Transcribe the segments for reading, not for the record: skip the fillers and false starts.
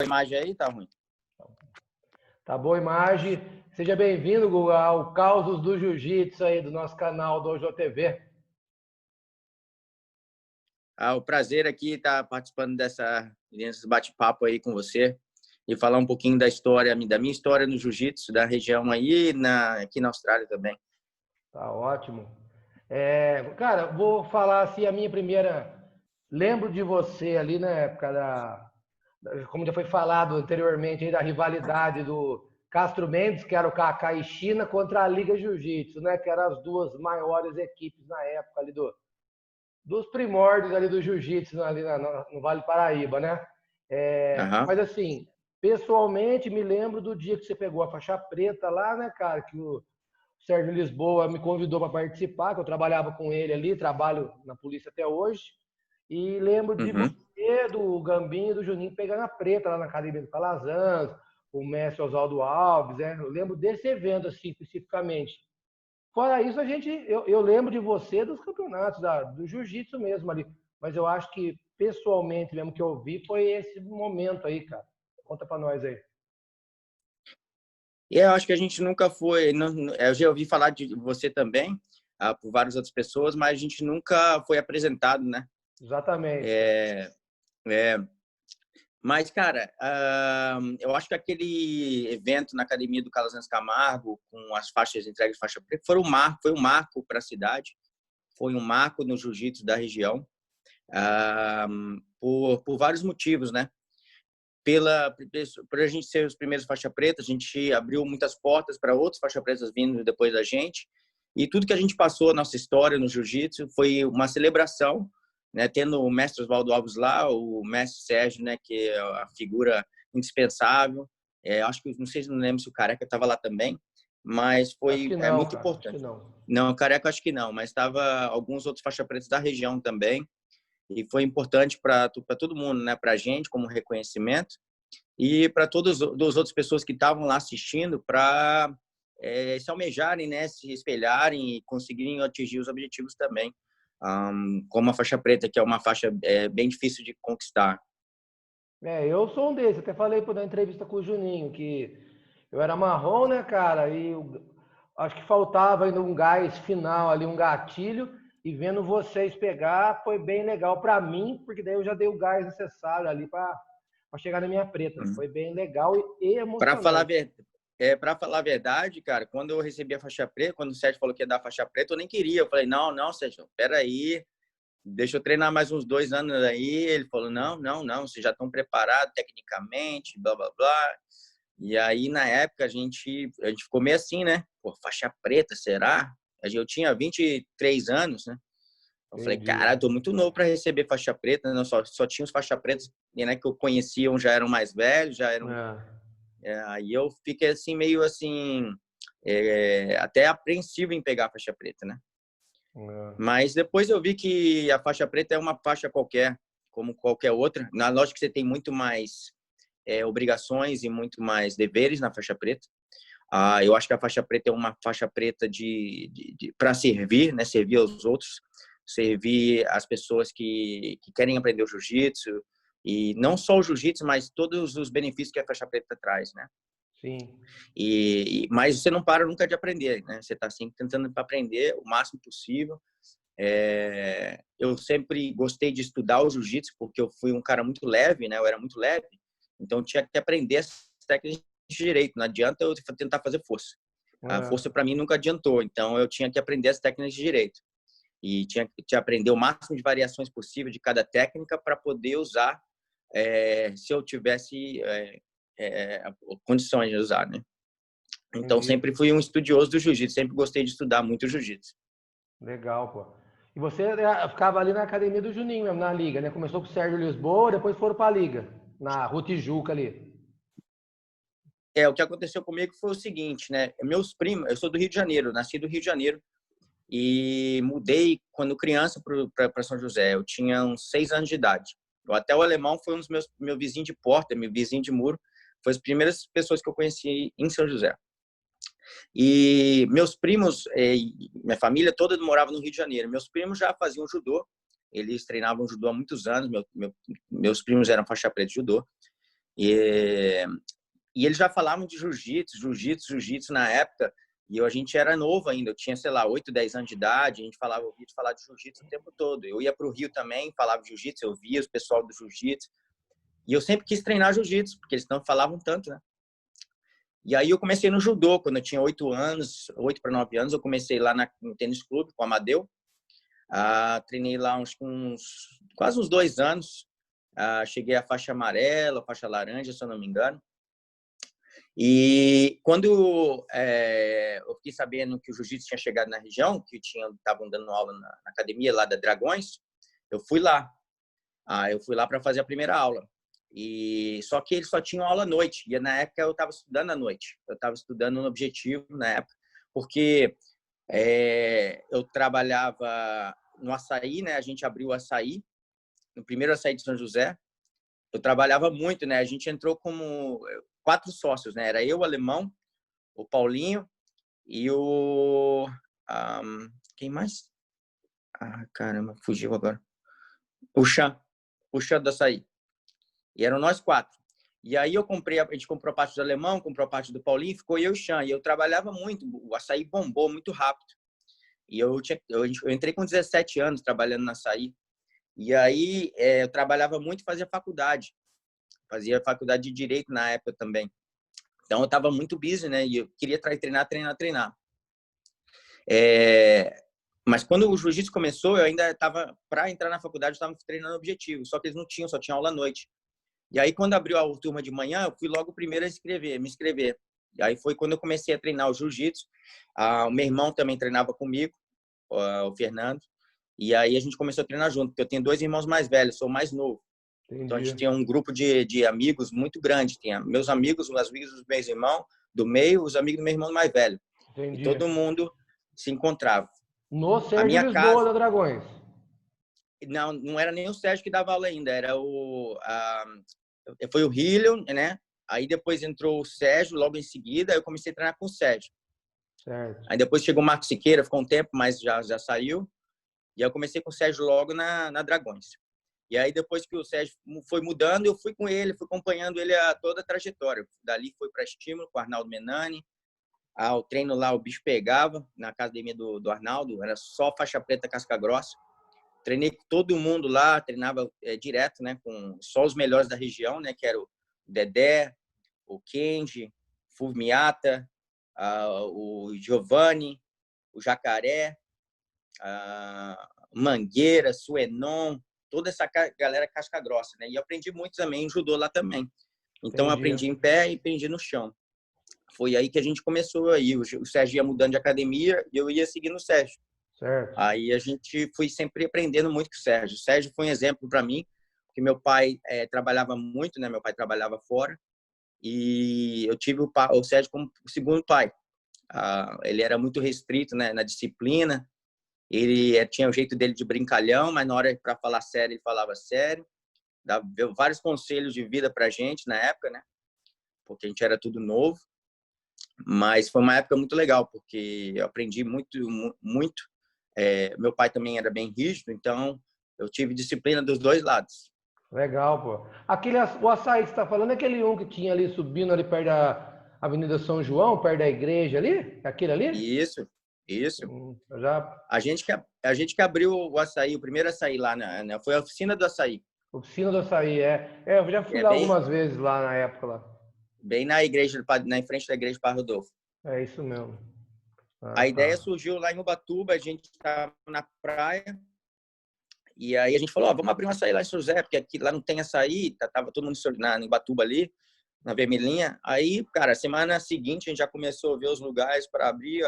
A imagem aí tá ruim. Tá boa a imagem. Seja bem-vindo, Guga, ao Causos do Jiu-Jitsu aí do nosso canal do Dojo TV. O prazer aqui estar participando desse bate-papo aí com você e falar um pouquinho da história, da minha história no jiu-jitsu, da região aí, aqui na Austrália também. Tá ótimo. Cara, vou falar assim a minha primeira. Lembro de você ali na época como já foi falado anteriormente, aí, da rivalidade do Castro Mendes, que era o Kaká e China, contra a Liga Jiu-Jitsu, né? Que eram as duas maiores equipes na época ali dos primórdios ali do Jiu-Jitsu ali no Vale Paraíba, né? Uhum. Mas assim, pessoalmente me lembro do dia que você pegou a faixa preta lá, né, cara? Que o Sérgio Lisboa me convidou para participar, que eu trabalhava com ele ali, trabalho na polícia até hoje. E lembro de Uhum. você, do Gambinho e do Juninho pegando a preta lá na Academia do Calazans, o mestre Oswaldo Alves, né? Eu lembro desse evento, assim, especificamente. Fora isso, eu lembro de você dos campeonatos, do jiu-jitsu mesmo ali. Mas eu acho que, pessoalmente, mesmo que eu vi, foi esse momento aí, cara. Conta pra nós aí. E eu acho que a gente nunca foi... eu já ouvi falar de você também, por várias outras pessoas, mas a gente nunca foi apresentado, né? Exatamente. É, é, Mas, cara, eu acho que aquele evento na Academia do Calazans Camargo, com as faixas entregues de faixa preta, foi um marco para a cidade, foi um marco no jiu-jitsu da região, por vários motivos, né? Por a gente ser os primeiros faixa preta, a gente abriu muitas portas para outros faixa pretas vindo depois da gente, e tudo que a gente passou, a nossa história no jiu-jitsu, foi uma celebração, né? Tendo o mestre Oswaldo Alves lá, o mestre Sérgio, né? Que é a figura indispensável. Acho que, não sei se não lembro se o Careca estava lá também, mas Acho que não, muito cara. Acho que importante. não. Não, o Careca acho que não, mas estava alguns outros faixa pretas da região também, e foi importante para todo mundo, né? Para a gente, como reconhecimento, e para todas as outras pessoas que estavam lá assistindo, para se almejarem, né? Se espelharem e conseguirem atingir os objetivos também, como a faixa preta, que é uma faixa bem difícil de conquistar. Eu sou um desses. Até falei na entrevista com o Juninho que eu era marrom, né, cara? Acho que faltava ainda um gás final ali, um gatilho. E vendo vocês pegar foi bem legal para mim, porque daí eu já dei o gás necessário ali para chegar na minha preta. Foi bem legal e Para falar, emocionante. para falar a verdade, cara, quando eu recebi a faixa preta, quando o Sérgio falou que ia dar a faixa preta, eu nem queria. Eu falei, não, não, Sérgio, peraí, deixa eu treinar mais uns 2 anos aí. Ele falou, não, não, não, vocês já estão preparados tecnicamente, blá, blá, blá. E aí, na época, a gente ficou meio assim, né? Pô, faixa preta, será? Eu tinha 23 anos, né? Eu falei, Entendi. cara, eu tô muito novo para receber faixa preta, né? Só tinha os faixa pretas, né, que eu conhecia, já eram mais velhos, já eram... Aí eu fiquei assim, meio assim, até apreensivo em pegar a faixa preta, né? Mas depois eu vi que a faixa preta é uma faixa qualquer, como qualquer outra. Na lógica que você tem muito mais obrigações e muito mais deveres na faixa preta. Eu acho que a faixa preta é uma faixa preta para servir, né? Servir aos outros, servir as pessoas que querem aprender o jiu-jitsu, e não só o jiu-jitsu, mas todos os benefícios que a faixa preta traz, né? Sim. Mas você não para nunca de aprender, né? Você está sempre tentando aprender o máximo possível. Eu sempre gostei de estudar o jiu-jitsu porque eu fui um cara muito leve, né? Eu era muito leve, então eu tinha que aprender as técnicas de direito. Não adianta eu tentar fazer força. A força para mim nunca adiantou, então eu tinha que aprender as técnicas de direito e tinha que aprender o máximo de variações possível de cada técnica para poder usar se eu tivesse condições de usar, né? Então Entendi. sempre fui um estudioso do jiu-jitsu, sempre gostei de estudar muito jiu-jitsu. Legal, pô. E você ficava ali na academia do Juninho mesmo, na liga, né? Começou com o Sérgio Lisboa, depois foram para a liga, na Rua Tijuca ali. O que aconteceu comigo foi o seguinte, né? Meus primos, eu sou do Rio de Janeiro, nasci do Rio de Janeiro e mudei quando criança para São José. Eu tinha uns 6 anos de idade. Até o alemão foi um dos meu vizinho de porta, meu vizinho de muro. Foi as primeiras pessoas que eu conheci em São José. E meus primos, minha família toda morava no Rio de Janeiro. Meus primos já faziam judô. Eles treinavam judô há muitos anos. Meus primos eram faixa preta de judô. E, e eles já falavam de jiu-jitsu na época. E a gente era novo ainda, eu tinha, sei lá, 8, 10 anos de idade, a gente ouvia falar de jiu-jitsu o tempo todo. Eu ia para o Rio também, falava de jiu-jitsu, eu via o pessoal do jiu-jitsu. E eu sempre quis treinar jiu-jitsu, porque eles não falavam tanto, né? E aí eu comecei no judô, quando eu tinha 8 anos, 8 para 9 anos, eu comecei lá no tênis clube com o Amadeu. Treinei lá quase uns 2 anos. Cheguei à faixa amarela, faixa laranja, se eu não me engano. E quando eu fiquei sabendo que o jiu-jitsu tinha chegado na região, que estavam dando aula na academia lá da Dragões, eu fui lá. Eu fui lá para fazer a primeira aula. E só que eles só tinham aula à noite. E na época eu estava estudando à noite. Eu estava estudando no Objetivo na época, porque eu trabalhava no Açaí, né? A gente abriu o Açaí, no primeiro Açaí de São José. Eu trabalhava muito, né? A gente entrou como 4 sócios, né? Era eu, o Alemão, o Paulinho e o... quem mais? Caramba, fugiu agora. O Chan do Açaí. E eram nós 4. E aí a gente comprou a parte do Alemão, comprou a parte do Paulinho, ficou eu e o Chan. E eu trabalhava muito, o Açaí bombou muito rápido. E eu entrei com 17 anos trabalhando no Açaí. E aí eu trabalhava muito e fazia faculdade. Fazia faculdade de Direito na época também. Então eu estava muito busy, né? E eu queria treinar. Mas quando o jiu-jitsu começou, eu ainda estava, para entrar na faculdade, eu estava treinando Objetivo. Só que eles não tinham, só tinha aula à noite. E aí, quando abriu a turma de manhã, eu fui logo o primeiro a me inscrever. E aí foi quando eu comecei a treinar o jiu-jitsu. O meu irmão também treinava comigo, o Fernando. E aí a gente começou a treinar junto, porque eu tenho 2 irmãos mais velhos, sou o mais novo. Entendi. Então a gente tinha um grupo de amigos muito grande. Tinha meus amigos, os amigos dos meus irmãos do meio, os amigos do meu irmão mais velho. Entendi. E todo mundo se encontrava. No Sérgio Lisboa da Dragões. Não era nem o Sérgio que dava aula ainda, era foi o Hillion, né? Aí depois entrou o Sérgio logo em seguida, aí eu comecei a treinar com o Sérgio. Certo. Aí depois chegou o Marco Siqueira, ficou um tempo, mas já saiu. E aí eu comecei com o Sérgio logo na Dragões. E aí depois que o Sérgio foi mudando, eu fui com ele, fui acompanhando ele toda a trajetória. Dali foi para Estímulo, com o Arnaldo Menani. O treino lá, o bicho pegava, na academia do Arnaldo, era só faixa preta, casca grossa. Treinei com todo mundo lá, treinava direto, né, com só os melhores da região, né, que era o Dedé, o Kenji, Fulmiata, o Giovanni, o Jacaré, Mangueira, Suenon, toda essa galera casca grossa, né? E eu aprendi muito também em judô lá também. Então eu aprendi em pé e aprendi no chão. Foi aí que a gente começou aí. O Sérgio ia mudando de academia e eu ia seguindo o Sérgio. Certo. Aí a gente foi sempre aprendendo muito com o Sérgio. O Sérgio foi um exemplo para mim, porque meu pai trabalhava muito, né? Meu pai trabalhava fora e eu tive o Sérgio como segundo pai. Ele era muito restrito, né, na disciplina. Ele tinha o jeito dele de brincalhão, mas na hora para falar sério ele falava sério. Deu vários conselhos de vida para a gente na época, né? Porque a gente era tudo novo. Mas foi uma época muito legal, porque eu aprendi muito, muito. Meu pai também era bem rígido, então eu tive disciplina dos dois lados. Legal, pô. O açaí que você está falando é aquele que tinha ali subindo ali perto da Avenida São João, perto da igreja ali? É aquele ali? Isso. A gente que abriu o açaí, o primeiro açaí lá, foi a oficina do açaí. Oficina do açaí, eu já fui lá algumas vezes lá na época lá. Bem na igreja, em frente da igreja Padre Rodolfo. É isso mesmo. A ideia surgiu lá em Ubatuba, a gente estava na praia, e aí a gente falou, vamos abrir um açaí lá em São José, porque aqui, lá não tem açaí, tava todo mundo em Ubatuba ali, na Vermelhinha. Aí, cara, semana seguinte a gente já começou a ver os lugares para abrir,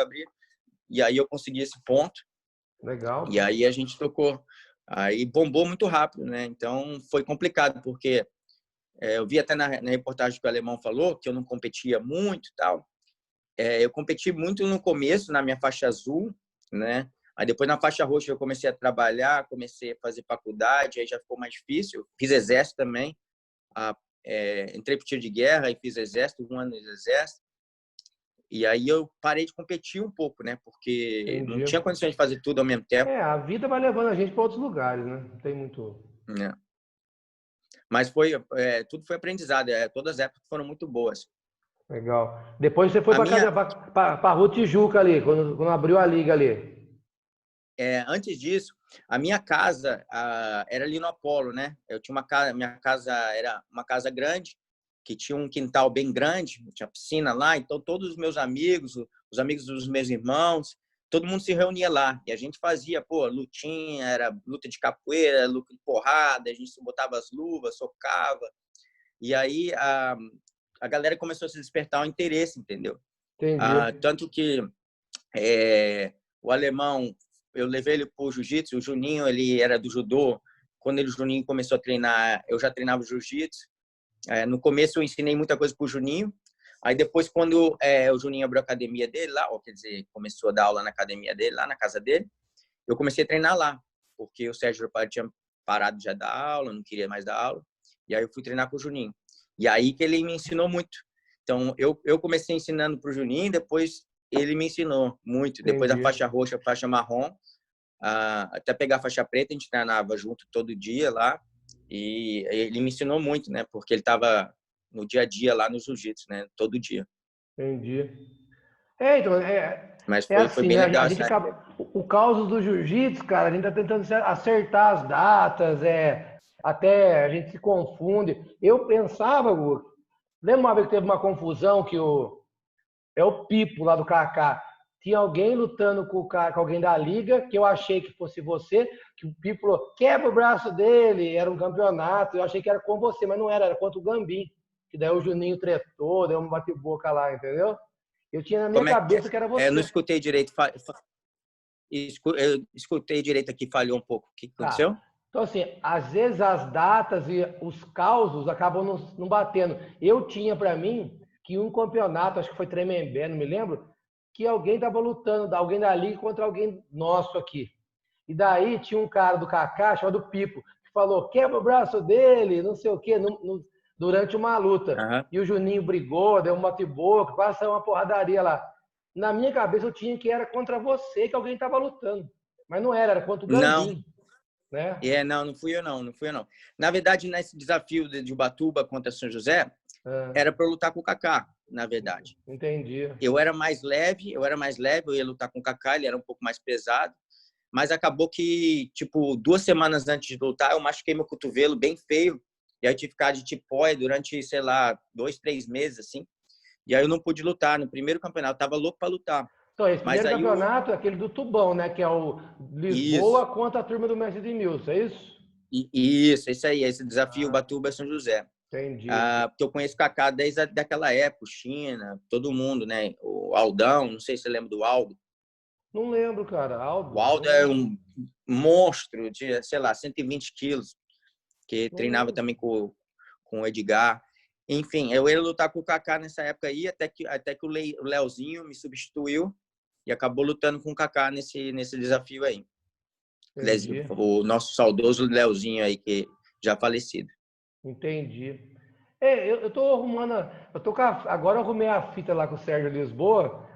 e aí eu consegui esse ponto. Legal. E aí a gente tocou. Aí bombou muito rápido, né? Então foi complicado, porque eu vi até na reportagem que o Alemão falou que eu não competia muito e tal. Eu competi muito no começo, na minha faixa azul, né? Aí depois na faixa roxa eu comecei a trabalhar, comecei a fazer faculdade, aí já ficou mais difícil. Fiz exército também. Entrei pro tiro de guerra e fiz exército, 1 ano de exército. E aí eu parei de competir um pouco, né? Porque não tinha condições de fazer tudo ao mesmo tempo. A vida vai levando a gente para outros lugares, né? Não tem muito... Mas tudo foi aprendizado. Todas as épocas foram muito boas. Legal. Depois você foi para a Rua Tijuca ali, quando abriu a liga ali. Antes disso, a minha casa era ali no Apolo, né? Eu tinha uma casa, minha casa era uma casa grande, que tinha um quintal bem grande, tinha piscina lá, então todos os meus amigos, os amigos dos meus irmãos, todo mundo se reunia lá. E a gente fazia, lutinha, era luta de capoeira, luta de porrada, a gente botava as luvas, socava. E aí a galera começou a se despertar o interesse, entendeu? Entendi. Tanto que o alemão, eu levei ele para o jiu-jitsu, o Juninho, ele era do judô. Quando o Juninho começou a treinar, eu já treinava jiu-jitsu. No começo eu ensinei muita coisa para o Juninho. Aí depois, quando o Juninho abriu a academia dele lá, quer dizer, começou a dar aula na academia dele, lá na casa dele, eu comecei a treinar lá, porque o Sérgio tinha parado de dar aula, não queria mais dar aula. E aí eu fui treinar com o Juninho. E aí que ele me ensinou muito. Então, eu comecei ensinando para o Juninho, depois ele me ensinou muito. Entendi. Depois da faixa roxa, faixa marrom, até pegar a faixa preta, a gente treinava junto todo dia lá. E ele me ensinou muito, né? Porque ele estava no dia a dia lá no jiu-jitsu, né? Todo dia. Entendi. Mas é foi assim, bem né? legal. A gente acaba, o caos do jiu-jitsu, cara, a gente tá tentando acertar as datas, até a gente se confunde. Eu pensava, Gu, lembra uma vez que teve uma confusão que o Pipo lá do Kaká tinha alguém lutando com alguém da liga, que eu achei que fosse você, que o Pipo falou, quebra o braço dele, era um campeonato, eu achei que era com você, mas não era, era contra o Gambim, que daí o Juninho tretou, deu um bate-boca lá, entendeu? Eu tinha na minha cabeça que era você. Eu não escutei direito. Eu escutei direito aqui, falhou um pouco. O que aconteceu? Então, assim, às vezes as datas e os causos acabam não batendo. Eu tinha para mim que um campeonato, acho que foi Tremembé, não me lembro, que alguém estava lutando, alguém da liga contra alguém nosso aqui. E daí tinha um cara do Kaká, chamado Pipo, que falou, quebra o braço dele, não sei o quê, durante uma luta. Uhum. E o Juninho brigou, deu um bate-boca, quase saiu uma porradaria lá. Na minha cabeça eu tinha que era contra você que alguém estava lutando. Mas não era contra o Gambim. Né? Não fui eu não. Na verdade, nesse desafio de Ubatuba contra São José, era para eu lutar com o Kaká, na verdade. Entendi. Eu era mais leve, eu ia lutar com o Kaká, ele era um pouco mais pesado, mas acabou que, tipo, 2 semanas antes de lutar, eu machuquei meu cotovelo bem feio, e aí eu tive que ficar de tipóia durante, sei lá, 2, 3 meses, assim, e aí eu não pude lutar no primeiro campeonato, eu tava louco para lutar. Então, esse primeiro campeonato é aquele do Tubão, né? Que é o Lisboa contra a turma do Mestre de Milson, é isso? Isso, esse aí, esse desafio Ubatuba São José. Entendi. Porque eu conheço o Kaká desde aquela época, o China, todo mundo, né? O Aldão, não sei se você lembra do Aldo. Não lembro, cara. Aldo? O Aldo é um monstro de, sei lá, 120 quilos, que treinava também com o Edgar. Enfim, eu ia lutar com o Kaká nessa época aí, até que o Leozinho me substituiu e acabou lutando com o Kaká nesse desafio aí. Entendi. O nosso saudoso Leozinho aí, que já falecido. Entendi. Eu tô arrumando, agora eu arrumei a fita lá com o Sérgio Lisboa,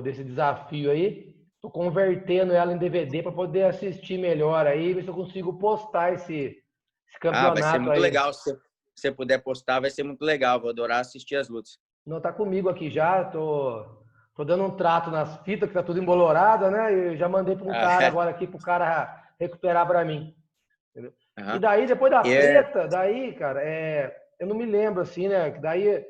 desse desafio aí. Tô convertendo ela em DVD para poder assistir melhor aí, ver se eu consigo postar esse campeonato aí. Vai ser muito legal. Se você puder postar, vai ser muito legal. Vou adorar assistir as lutas. Não, tá comigo aqui já, tô dando um trato nas fitas, que tá tudo embolorada, né? E já mandei para um cara agora aqui, pro cara recuperar para mim. Entendeu? E daí, depois da preta, daí, cara, eu não me lembro, assim, né? Daí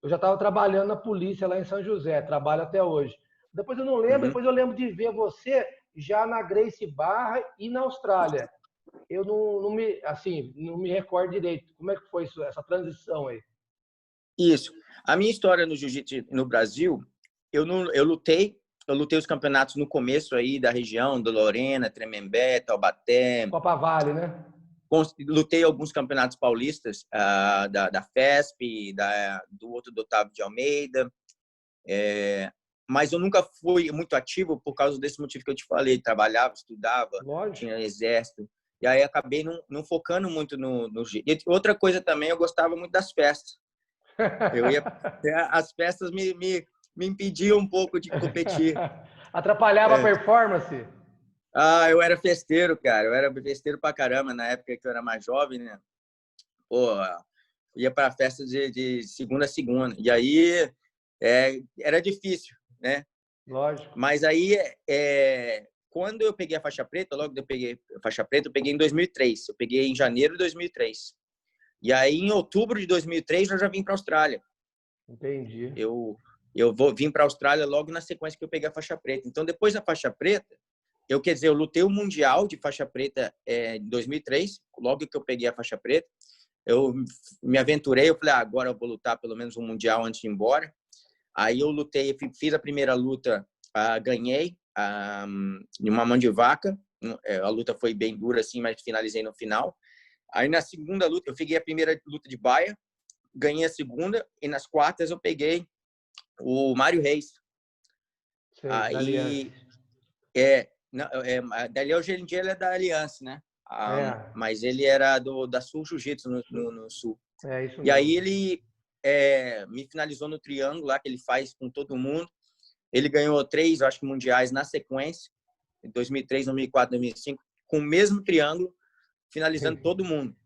eu já estava trabalhando na polícia lá em São José, trabalho até hoje. Depois eu não lembro, depois eu lembro de ver você já na Gracie Barra e na Austrália. Eu não me recordo direito. Como é que foi essa transição aí? Isso. A minha história no jiu-jitsu no Brasil, eu lutei os campeonatos no começo aí da região, do Lorena, Tremembé, Taubaté. Copa Vale, né? Lutei alguns campeonatos paulistas da FESP, do outro do Otávio de Almeida. Mas eu nunca fui muito ativo por causa desse motivo que eu te falei. Trabalhava, estudava, tinha exército. E aí acabei não focando muito no jiu-jitsu. Outra coisa também, eu gostava muito das festas. As festas me impediam um pouco de competir. Atrapalhava a performance? Eu era festeiro, cara. Eu era festeiro pra caramba na época que eu era mais jovem, né? pô, ia para a festa de segunda a segunda. E aí era difícil, né? Lógico. Mas aí, quando eu peguei a faixa preta, logo que eu peguei a faixa preta, eu peguei em 2003. Eu peguei em janeiro de 2003. E aí, em outubro de 2003, eu já vim para a Austrália. Entendi. Eu vim para a Austrália logo na sequência que eu peguei a faixa preta. Então, depois da faixa preta, eu lutei o Mundial de faixa preta em 2003, logo que eu peguei a faixa preta. Eu me aventurei, eu falei, agora eu vou lutar pelo menos um Mundial antes de ir embora. Aí eu lutei, fiz a primeira luta, ganhei de uma mão de vaca. A luta foi bem dura, assim, mas finalizei no final. Aí na segunda luta, eu peguei a primeira luta de baia, ganhei a segunda, e nas quartas eu peguei o Mário Reis. Sei, Aí, dali hoje em dia ele é da Aliança, né? Mas ele era da Sul Jiu-Jitsu no Sul. É isso mesmo. E aí ele me finalizou no triângulo lá que ele faz com todo mundo. Ele ganhou 3, eu acho que mundiais na sequência, em 2003, 2004, 2005, com o mesmo triângulo, finalizando todo mundo.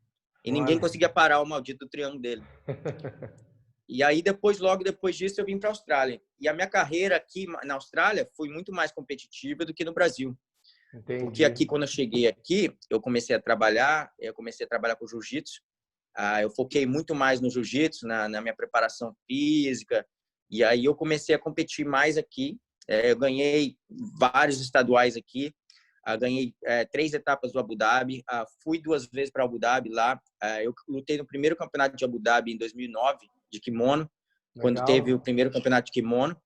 E ninguém conseguia parar o maldito triângulo dele. E aí, logo depois disso, eu vim para a Austrália. E a minha carreira aqui na Austrália foi muito mais competitiva do que no Brasil. Entendi. Porque aqui, quando eu cheguei aqui, eu comecei a trabalhar com jiu-jitsu. Eu foquei muito mais no jiu-jitsu, na minha preparação física. E aí eu comecei a competir mais aqui. Eu ganhei vários estaduais aqui. Ganhei 3 etapas do Abu Dhabi. Fui 2 vezes para Abu Dhabi lá. Eu lutei no primeiro campeonato de Abu Dhabi em 2009, de kimono. Legal. Quando teve o primeiro campeonato de kimono.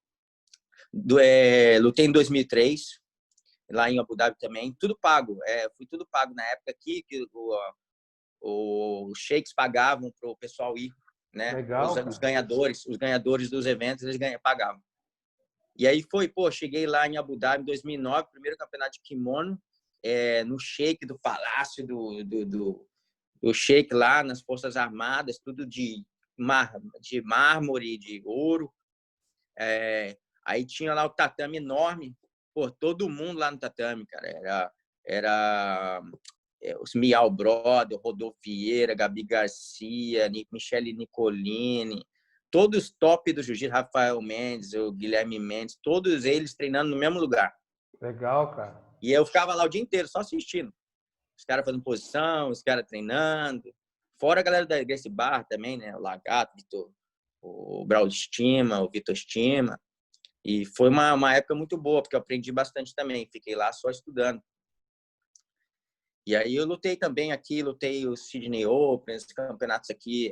Lutei em 2003, lá em Abu Dhabi também. Tudo pago. Fui tudo pago na época aqui, que os sheiks pagavam para o pessoal ir, né? Legal, os ganhadores dos eventos, eles pagavam. E aí cheguei lá em Abu Dhabi em 2009, primeiro campeonato de kimono, no sheik do palácio do sheik lá, nas Forças Armadas, tudo de mármore, de ouro. Aí tinha lá o tatame enorme, todo mundo lá no tatame, cara. Era os Miau Brother, Rodolfo Vieira, Gabi Garcia, Michele Nicolini, todos top do jiu-jitsu, Rafael Mendes, o Guilherme Mendes, todos eles treinando no mesmo lugar. Legal, cara. E eu ficava lá o dia inteiro só assistindo. Os caras fazendo posição, os caras treinando. Fora a galera da Gracie Barra também, né? O Lagato, o Braulio Estima, o Vitor Estima. E foi uma época muito boa, porque eu aprendi bastante também. Fiquei lá só estudando. E aí eu lutei também aqui, lutei o Sydney Open, os campeonatos aqui,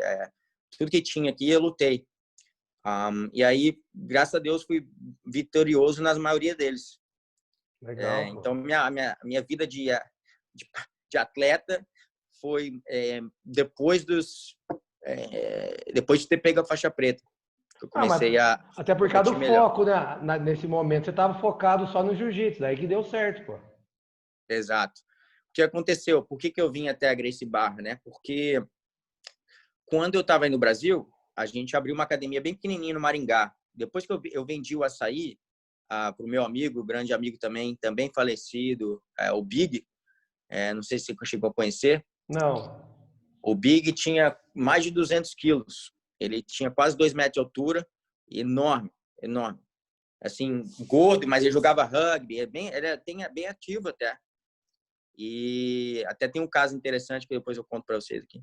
tudo que tinha aqui eu lutei. E aí, graças a Deus, fui vitorioso nas maioria deles. Legal. Então, minha vida de atleta foi depois de ter pego a faixa preta. Eu comecei até por causa do foco, né? Nesse momento, você estava focado só no jiu-jitsu, daí que deu certo, pô. Exato. O que aconteceu? Por que eu vim até a Gracie Barra, né? Porque quando eu estava aí no Brasil, a gente abriu uma academia bem pequenininha no Maringá. Depois que eu vendi o açaí para o meu amigo, grande amigo também falecido, o Big, não sei se você chegou a conhecer. Não. O Big tinha mais de 200 quilos. Ele tinha quase 2 metros de altura, enorme, enorme. Assim, gordo, mas ele jogava rugby, ele é bem ativo até. E até tem um caso interessante que depois eu conto para vocês aqui.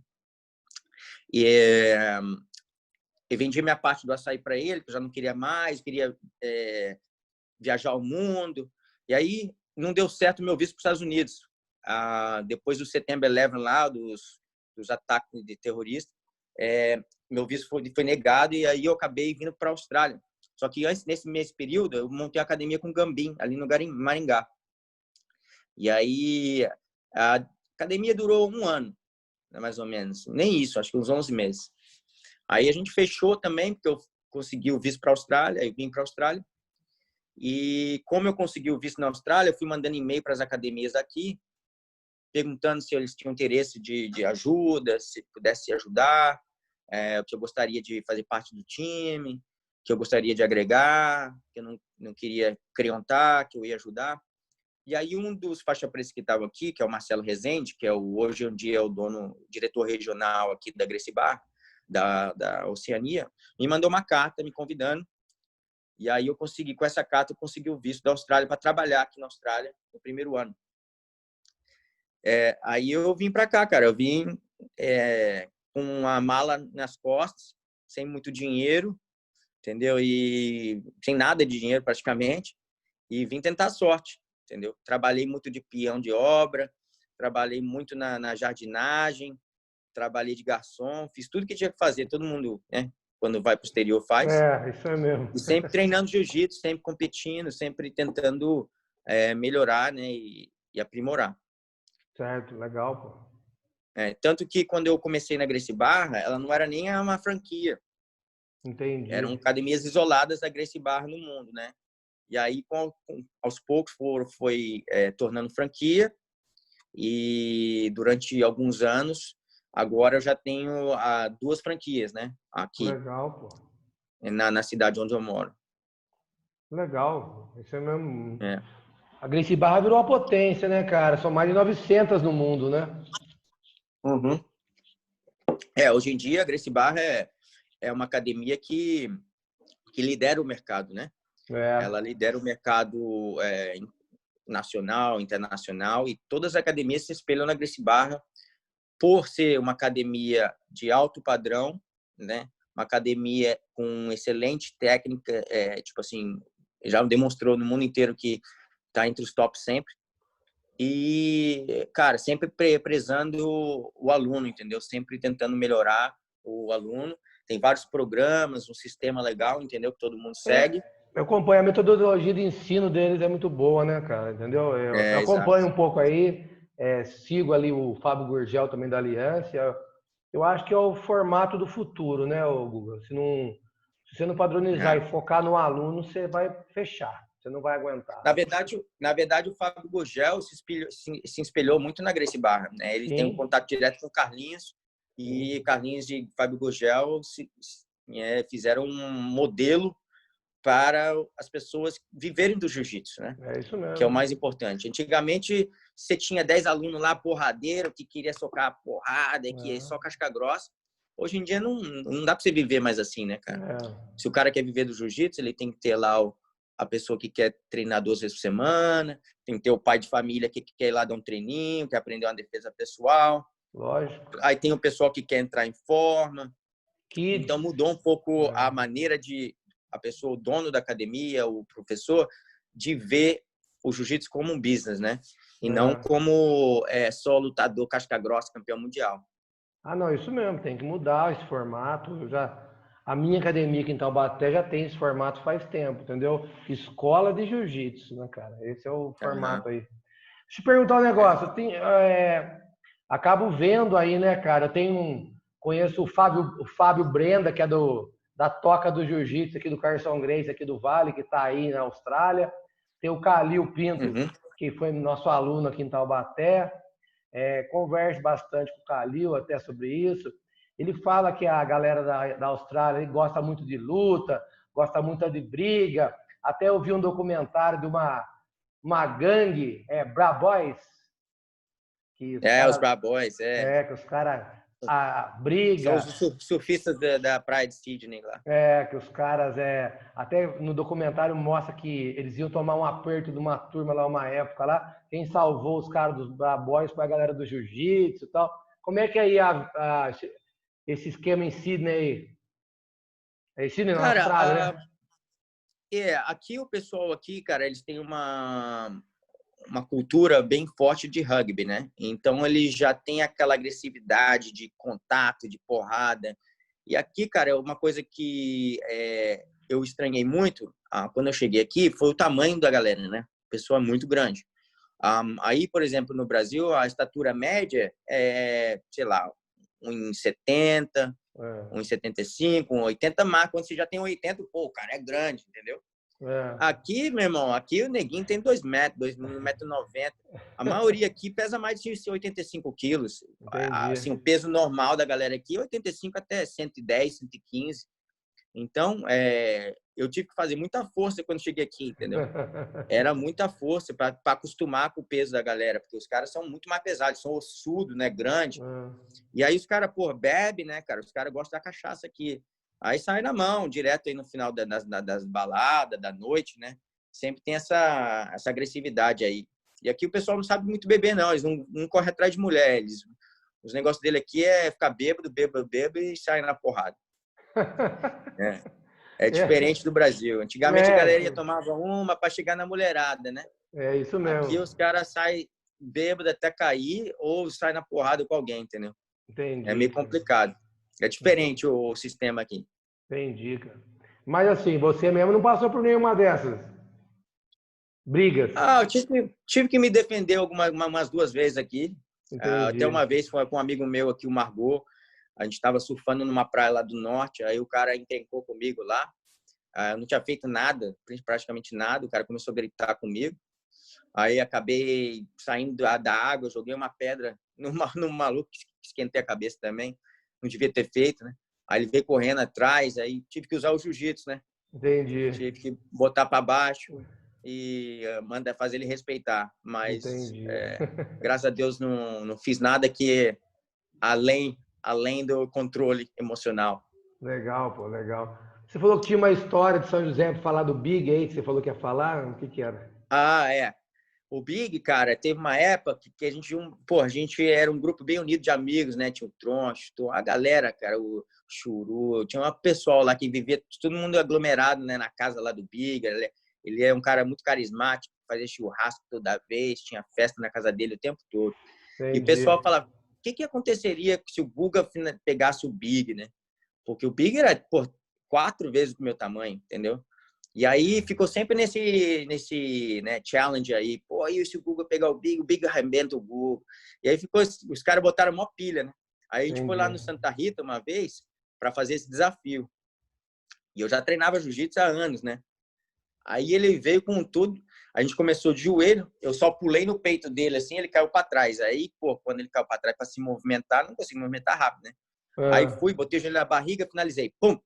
Eu vendi minha parte do açaí para ele, que eu já não queria mais, queria viajar o mundo. E aí não deu certo o meu visto para os Estados Unidos. Depois do Setembro 11 lá, dos ataques de terroristas, meu visto foi negado e aí eu acabei vindo para a Austrália. Só que antes, nesse período, eu montei a academia com o Gambim, ali no Maringá. E aí a academia durou 1 ano, né, mais ou menos. Nem isso, acho que uns 11 meses. Aí a gente fechou também, porque eu consegui o visto para a Austrália, eu vim para a Austrália. E como eu consegui o visto na Austrália, eu fui mandando e-mail para as academias aqui, perguntando se eles tinham interesse de ajuda, se pudesse ajudar, que eu gostaria de fazer parte do time, que eu gostaria de agregar, que eu não queria creontar, que eu ia ajudar. E aí um dos faixa preta que estavam aqui, que é o Marcelo Rezende, que é hoje em dia é o diretor regional aqui da Gracie Barra, da Oceania, me mandou uma carta me convidando. E aí com essa carta, eu consegui o visto da Austrália para trabalhar aqui na Austrália no primeiro ano. Aí eu vim para cá, cara. Eu vim com uma mala nas costas, sem muito dinheiro, entendeu? E sem nada de dinheiro praticamente. E vim tentar a sorte, entendeu? Trabalhei muito de peão de obra, trabalhei muito na jardinagem, trabalhei de garçom, fiz tudo que tinha que fazer. Todo mundo, né, quando vai para o exterior faz. Isso é mesmo. E sempre treinando jiu-jitsu, sempre competindo, sempre tentando melhorar, né, e aprimorar. Certo, legal, pô. Tanto que quando eu comecei na Gracie Barra, ela não era nem uma franquia. Entendi. Eram academias isoladas da Gracie Barra no mundo, né? E aí, aos poucos, foi tornando franquia. E durante alguns anos, agora eu já tenho 2 franquias, né? Aqui. Legal, pô. Na cidade onde eu moro. Legal. Isso é mesmo. É. A Gracie Barra virou uma potência, né, cara? São mais de 900 no mundo, né? Uhum. Hoje em dia, a Gracie Barra é uma academia que lidera o mercado, né? Ela lidera o mercado nacional, internacional, e todas as academias se espelham na Gracie Barra por ser uma academia de alto padrão, né? Uma academia com excelente técnica, tipo assim, já demonstrou no mundo inteiro que está entre os top sempre. E, cara, sempre prezando o aluno, entendeu? Sempre tentando melhorar o aluno. Tem vários programas, um sistema legal, entendeu? Que todo mundo segue. Eu acompanho a metodologia de ensino deles, é muito boa, né, cara? Entendeu? Eu acompanho um pouco aí, sigo ali o Fábio Gurgel também da Aliança. Eu acho que é o formato do futuro, né, Guga? Se você não padronizar e focar no aluno, você vai fechar. Você não vai aguentar. Na verdade, o Fábio Gurgel se espelhou muito na Gracie Barra, né? Ele tem um contato direto com o Carlinhos, e Carlinhos e Fábio Gurgel fizeram um modelo para as pessoas viverem do jiu-jitsu, né? É isso mesmo. Que é o mais importante. Antigamente, você tinha 10 alunos lá, porradeiro, que queria socar a porrada, que é só casca grossa. Hoje em dia, não dá para você viver mais assim, né, cara? Se o cara quer viver do jiu-jitsu, ele tem que ter lá a pessoa que quer treinar 2 vezes por semana, tem que ter o pai de família que quer ir lá dar um treininho, quer aprender uma defesa pessoal. Lógico. Aí tem o pessoal que quer entrar em forma. Kids. Então, mudou um pouco a maneira de a pessoa, o dono da academia, o professor, de ver o jiu-jitsu como um business, né? E não como só lutador casca grossa, campeão mundial. Não, isso mesmo, tem que mudar esse formato. A minha academia aqui em Taubaté já tem esse formato faz tempo, entendeu? Escola de jiu-jitsu, né, cara? Esse é o formato aí. Deixa eu perguntar um negócio. Acabo vendo aí, né, cara? Conheço o Fábio Brenda, que é da Toca do Jiu-Jitsu aqui do Carson Gracie, aqui do Vale, que está aí na Austrália. Tem o Calil Pinto, que foi nosso aluno aqui em Taubaté. Converso bastante com o Calil até sobre isso. Ele fala que a galera da Austrália gosta muito de luta, gosta muito de briga. Até eu vi um documentário de uma gangue, Bra Boys. Os Bra Boys, que os caras brigam. São os surfistas da praia de Sydney lá. Que os caras, até no documentário mostra que eles iam tomar um aperto de uma turma lá, uma época lá. Quem salvou os caras dos Bra Boys foi a galera do jiu-jitsu e tal. Como é que é aí esse esquema em Sydney? É em Sydney, na Austrália, né? Aqui o pessoal aqui, cara, eles têm uma cultura bem forte de rugby, né? Então, ele já tem aquela agressividade de contato, de porrada. E aqui, cara, é uma coisa que eu estranhei muito quando eu cheguei aqui, foi o tamanho da galera, né? Pessoa muito grande. Aí, por exemplo, no Brasil, a estatura média é, sei lá, 1,70, 1,75, 1,80, mas quando você já tem 1,80, pô, o cara é grande, entendeu? Aqui, meu irmão, aqui o neguinho tem 2 metros, 1,90 m. A maioria aqui pesa mais de 85 quilos. Assim, o peso normal da galera aqui é 85 até 110, 115. Então, eu tive que fazer muita força quando cheguei aqui, entendeu? Era muita força para acostumar com o peso da galera, porque os caras são muito mais pesados, são ossudos, né? Grande. E aí os caras, pô, bebe, né, cara? Os caras gostam da cachaça aqui. Aí sai na mão, direto aí no final das baladas, da noite, né? Sempre tem essa agressividade aí. E aqui o pessoal não sabe muito beber, não. Eles não correm atrás de mulher. Os negócios dele aqui é ficar bêbado e sair na porrada. É diferente do Brasil. Antigamente a galera ia tomava uma para chegar na mulherada, né? É isso mesmo. Aqui os caras saem bêbado até cair ou saem na porrada com alguém, entendeu? Entendi. É meio complicado. É diferente o sistema aqui. Entendi, cara. Mas assim, você mesmo não passou por nenhuma dessas brigas? Eu tive que me defender umas 2 vezes aqui. Até uma vez foi com um amigo meu aqui, o Margot. A gente estava surfando numa praia lá do norte, aí o cara encrencou comigo lá. Eu não tinha feito nada, praticamente nada. O cara começou a gritar comigo. Aí acabei saindo da água, joguei uma pedra no maluco, esquentei a cabeça também. Não devia ter feito, né? Aí ele veio correndo atrás, aí tive que usar o jiu-jitsu, né? Entendi. Tive que botar para baixo e fazer ele respeitar. Mas, graças a Deus, não fiz nada que além do controle emocional. Legal, pô, legal. Você falou que tinha uma história de São José para falar do Big aí, que você falou que ia falar. O que era? O Big, cara, teve uma época que a gente era um grupo bem unido de amigos, né? Tinha o Troncho, a galera, cara, o Churu, tinha um pessoal lá que vivia, todo mundo aglomerado, né, na casa lá do Big. Ele é um cara muito carismático, fazia churrasco toda vez, tinha festa na casa dele o tempo todo. Entendi. E o pessoal falava, o que aconteceria se o Guga pegasse o Big, né? Porque o Big era, 4 vezes do meu tamanho, entendeu? E aí ficou sempre nesse né, challenge aí. Pô, aí se o Guga pegar o Big arrebenta o Guga. E aí os caras botaram uma pilha, né? Aí a gente foi lá no Santa Rita uma vez para fazer esse desafio. E eu já treinava jiu-jitsu há anos, né? Aí ele veio com tudo. A gente começou de joelho, eu só pulei no peito dele assim, ele caiu para trás. Aí, pô, quando ele caiu para trás para se movimentar, não consegui movimentar rápido, né? Aí fui, botei o joelho na barriga, finalizei. Pum!